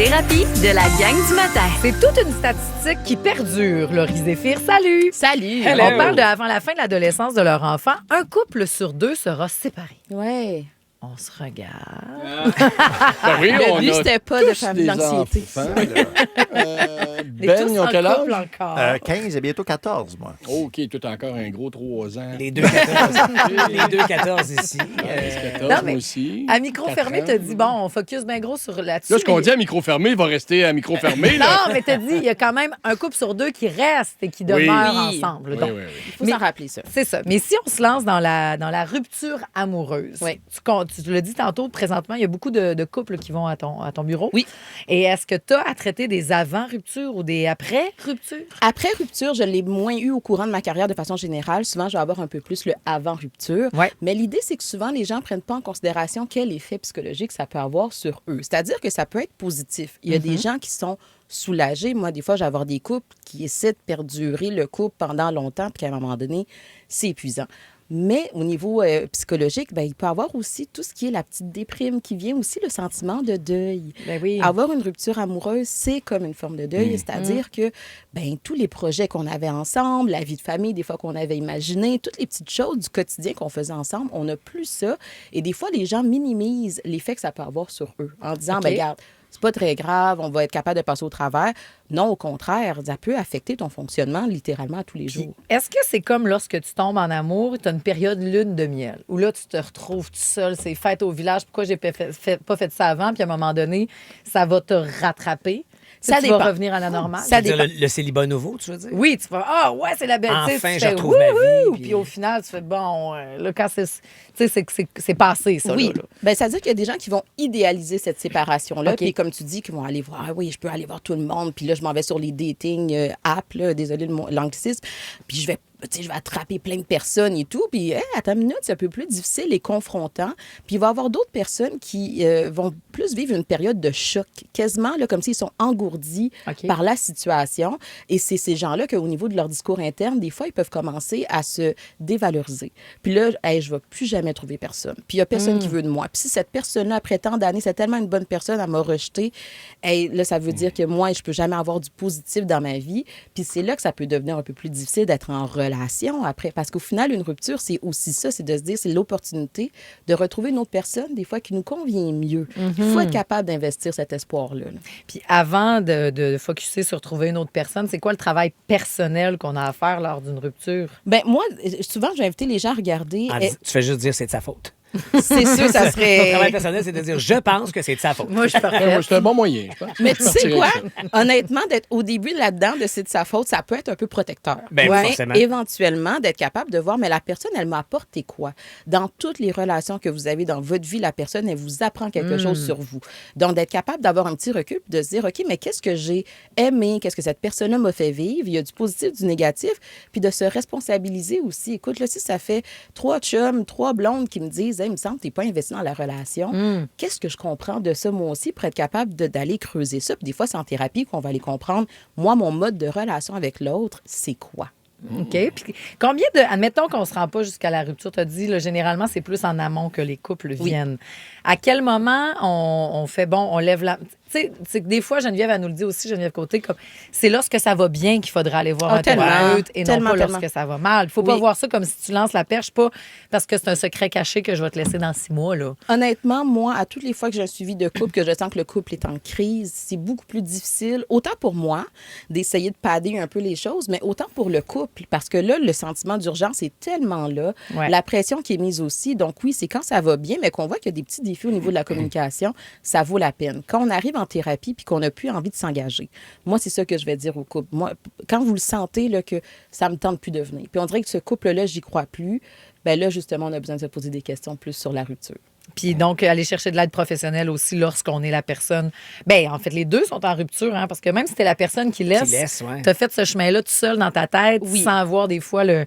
thérapie de la gang du matin. C'est toute une statistique qui perdure. Laurie Zéphir, salut! Salut! On parle de avant la fin de l'adolescence de leur enfant. Un couple sur deux sera séparé. Ouais. On se regarde. Ben oui, Le on but, a c'était pas de tous faire de des l'anxiété. enfants, là. Et Ben, tous ils ont en quel couple âge? encore. 15 et bientôt 14, moi. OK, tout encore un gros 3 ans. Les deux 14. Les deux 14 ici. 14, non, mais moi aussi. À micro 4 fermé, ans. t'as dit, bon, on focus bien gros sur là-dessus. Là, ce qu'on mais- dit à micro fermé, il va rester à micro fermé. Là. Non, mais t'as dit, il y a quand même un couple sur deux qui reste et qui demeure Oui. ensemble. Oui, Donc, oui, oui. Il faut Mais- s'en rappeler, ça. c'est ça. Mais si on se lance dans la rupture amoureuse, Oui. tu l'as dit tantôt, présentement, il y a beaucoup de couples qui vont à ton bureau. Oui. Et est-ce que tu as à traiter des avant-ruptures ou des après-ruptures? Après rupture, je l'ai moins eu au courant de ma carrière de façon générale. Souvent, je vais avoir un peu plus le avant rupture. Ouais. Mais l'idée, c'est que souvent, les gens ne prennent pas en considération quel effet psychologique ça peut avoir sur eux. C'est-à-dire que ça peut être positif. Il y a des gens qui sont soulagés. Moi, des fois, j'ai avoir des couples qui essaient de perdurer le couple pendant longtemps, puis qu'à un moment donné, c'est épuisant. Mais au niveau psychologique, ben, il peut y avoir aussi tout ce qui est la petite déprime, qui vient aussi le sentiment de deuil. Ben oui. Avoir une rupture amoureuse, c'est comme une forme de deuil, c'est-à-dire que ben, tous les projets qu'on avait ensemble, la vie de famille, des fois qu'on avait imaginé, toutes les petites choses du quotidien qu'on faisait ensemble, on n'a plus ça. Et des fois, les gens minimisent l'effet que ça peut avoir sur eux en disant, OK. ben, regarde, c'est pas très grave, on va être capable de passer au travers. Non, au contraire, ça peut affecter ton fonctionnement littéralement à tous les jours. Est-ce que c'est comme lorsque tu tombes en amour, tu as une période lune de miel, où là, tu te retrouves tout seul, c'est fête au village, pourquoi j'ai pas fait ça avant, puis à un moment donné, ça va te rattraper? Ça tu dépend. vas revenir à la normale? Ça C'est-à-dire dépend. le célibat nouveau, tu veux dire? Oui, tu vas, ah ouais, c'est la belle. tu sais, Enfin, tu je fais, retrouve ma vie, wouhou! puis- Puis au final, tu fais, bon, là, quand c'est. Tu sais, c'est passé, ça. Oui, Là. ben, c'est-à-dire qu'il y a des gens qui vont idéaliser cette séparation-là. OK. Puis comme tu dis, qui vont aller voir, ah oui, je peux aller voir tout le monde. Puis là, je m'en vais sur les dating apps, là, désolé l'anglicisme. Puis je vais attraper plein de personnes et tout. Puis, à ta minute, c'est un peu plus difficile et confrontant. Puis, il va y avoir d'autres personnes qui vont plus vivre une période de choc, quasiment là, comme s'ils sont engourdis OK. par la situation. Et c'est ces gens-là qu'au niveau de leur discours interne, des fois, ils peuvent commencer à se dévaloriser. Puis là, hey, je ne vais plus jamais trouver personne. Puis, il n'y a personne qui veut de moi. Puis, si cette personne-là, après tant d'années, c'est tellement une bonne personne, elle m'a rejeté, hey, là, ça veut dire que moi, je ne peux jamais avoir du positif dans ma vie. Puis, c'est là que ça peut devenir un peu plus difficile d'être en relation après. Parce qu'au final, une rupture, c'est aussi ça, c'est de se dire, c'est l'opportunité de retrouver une autre personne, des fois, qui nous convient mieux. Il faut être capable d'investir cet espoir-là. là. Puis avant de focusser sur trouver une autre personne, c'est quoi le travail personnel qu'on a à faire lors d'une rupture? Ben moi, souvent, j'ai invité les gens à regarder. Tu fais juste dire c'est de sa faute. C'est sûr, ça Ton travail serait... personnel, c'est de dire je pense que c'est de sa faute. Moi, je suis parfaite. C'est un bon moyen, je pense. Mais tu sais Sortir quoi? avec ça. Honnêtement, d'être au début là-dedans, de c'est de sa faute, ça peut être un peu protecteur. Ben, Mais forcément. éventuellement, d'être capable de voir, mais la personne, elle m'a apporté quoi? Dans toutes les relations que vous avez dans votre vie, la personne, elle vous apprend quelque chose sur vous. Donc, d'être capable d'avoir un petit recul, puis de se dire, OK, mais qu'est-ce que j'ai aimé? Qu'est-ce que cette personne-là m'a fait vivre? Il y a du positif, du négatif, puis de se responsabiliser aussi. Écoute, là, si ça fait 3 chums, 3 blondes qui me disent, hey, il me semble que tu n'es pas investi dans la relation, qu'est-ce que je comprends de ça, moi aussi, pour être capable d'aller creuser ça? Puis des fois, c'est en thérapie qu'on va aller comprendre, moi, mon mode de relation avec l'autre, c'est quoi? OK. Puis combien de. Admettons qu'on ne se rend pas jusqu'à la rupture. Tu as dit, là, généralement, c'est plus en amont que les couples viennent. À quel moment on fait, bon, on lève la. Tu sais, c'est que des fois, Geneviève, elle nous le dit aussi, Geneviève Côté, comme c'est lorsque ça va bien qu'il faudra aller voir un tellement, thérapeute et non tellement, pas lorsque tellement. ça va mal. Il ne faut pas Oui. voir ça comme si tu lances la perche, pas parce que c'est un secret caché que je vais te laisser dans 6 mois. Là. Honnêtement, moi, à toutes les fois que j'ai un suivi de couple, que je sens que le couple est en crise, c'est beaucoup plus difficile, autant pour moi, d'essayer de padder un peu les choses, mais autant pour le couple, parce que là, le sentiment d'urgence est tellement là, Ouais. la pression qui est mise aussi. Donc oui, c'est quand ça va bien, mais qu'on voit qu'il y a des petits défis au niveau de la communication, ça vaut la peine. Quand on arrive en thérapie puis qu'on n'a plus envie de s'engager, moi, c'est ça que je vais dire au couple. Moi, quand vous le sentez, là, que ça me tente plus de venir, puis on dirait que ce couple-là, j'y crois plus, ben là, justement, on a besoin de se poser des questions plus sur la rupture. Puis donc, aller chercher de l'aide professionnelle aussi lorsqu'on est la personne. Bien, en fait, les deux sont en rupture, hein, parce que même si t'es la personne qui laisse, ouais. t'as fait ce chemin-là tout seul dans ta tête, Oui. sans avoir des fois le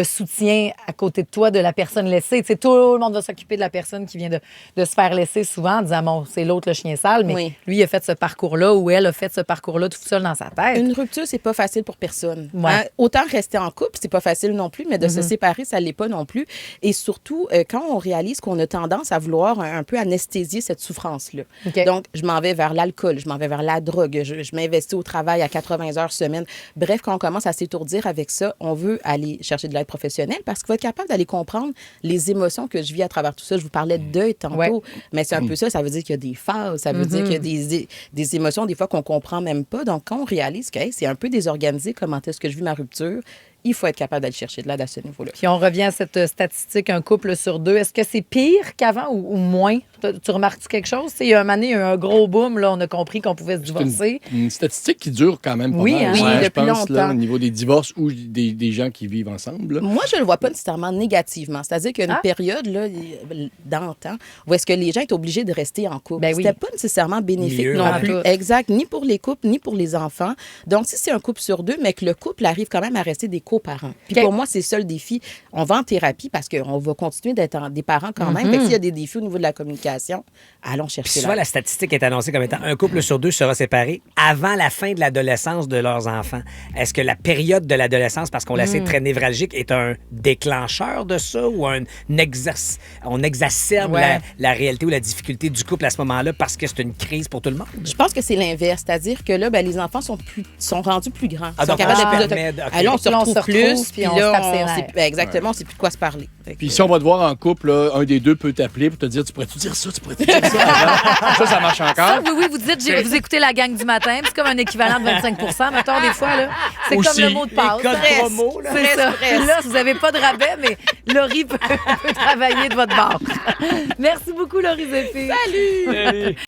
soutien à côté de toi de la personne laissée. Tu sais, tout le monde va s'occuper de la personne qui vient de se faire laisser souvent en disant, bon, c'est l'autre le chien sale, mais Oui. lui, il a fait ce parcours-là ou elle a fait ce parcours-là tout seul dans sa tête. Une rupture, c'est pas facile pour personne. Ouais. Hein? Autant rester en couple, c'est pas facile non plus, mais de se séparer, ça l'est pas non plus. Et surtout, quand on réalise qu'on a tendance à vouloir un peu anesthésier cette souffrance-là. OK. Donc, je m'en vais vers l'alcool, je m'en vais vers la drogue, je m'investis au travail à 80 heures semaine. Bref, quand on commence à s'étourdir avec ça, on veut aller chercher de l'aide professionnelle parce qu'il faut être capable d'aller comprendre les émotions que je vis à travers tout ça. Je vous parlais de deuil tantôt, Ouais. mais c'est un peu ça. Ça veut dire qu'il y a des phases, ça veut dire qu'il y a des émotions, des fois, qu'on comprend même pas. Donc, quand on réalise que hey, c'est un peu désorganisé, comment est-ce que je vis ma rupture, il faut être capable d'aller chercher de l'aide à ce niveau-là. Puis on revient à cette statistique, un couple sur deux. Est-ce que c'est pire qu'avant ou moins? Tu remarques-tu quelque chose? Il y a un moment donné, il y a eu un gros boom. Là, on a compris qu'on pouvait se divorcer. Une statistique qui dure quand même pas Oui, mal. hein? Oui, je depuis pense, là, longtemps. au niveau des divorces ou des gens qui vivent ensemble. là. Moi, je ne le vois pas nécessairement négativement. C'est-à-dire qu'il y a une période, là, d'antan, où est-ce que les gens étaient obligés de rester en couple. Ben oui. C'était pas nécessairement bénéfique Mieux, non en plus. tout. Exact. Ni pour les couples, ni pour les enfants. Donc, si c'est un couple sur deux, mais que le couple arrive quand même à rester des coparents. Puis OK. pour moi, c'est ça le défi. On va en thérapie parce qu'on va continuer d'être des parents quand même. Fait que s'il y a des défis au niveau de la communication, allons Puis chercher souvent, là. la statistique est annoncée comme étant un couple sur deux sera séparé avant la fin de l'adolescence de leurs enfants. Est-ce que la période de l'adolescence, parce qu'on la sait très névralgique, est un déclencheur de ça ou on exacerbe Ouais. la réalité ou la difficulté du couple à ce moment-là parce que c'est une crise pour tout le monde? Je pense que c'est l'inverse. C'est-à-dire que là, ben, les enfants sont rendus plus grands. Ah, Ils sont donc, capables on d'être plus se autonomes. permet de- OK. Ah, là, on se Là, on retrouve se plus. retrouve, puis on là, se tape ses on nerfs. sait- ben, exactement, on sait plus de quoi se parler. Fait que- Puis si on va te voir en couple, là, un des deux peut t'appeler pour te dire, tu pourrais-tu dire ça, tu pourrais-tu dire ça avant? Ça marche Ça, encore. oui, vous dites, vous écoucez la gang du matin, puis c'est comme un équivalent de 25 mettons, des fois, là. C'est Aussi, comme le mot de passe. Les codes Presque. promo, là. C'est ça. Là, vous n'avez pas de rabais, mais Laurie peut travailler de votre bord. Merci beaucoup, Laurie Zéphyr. Salut!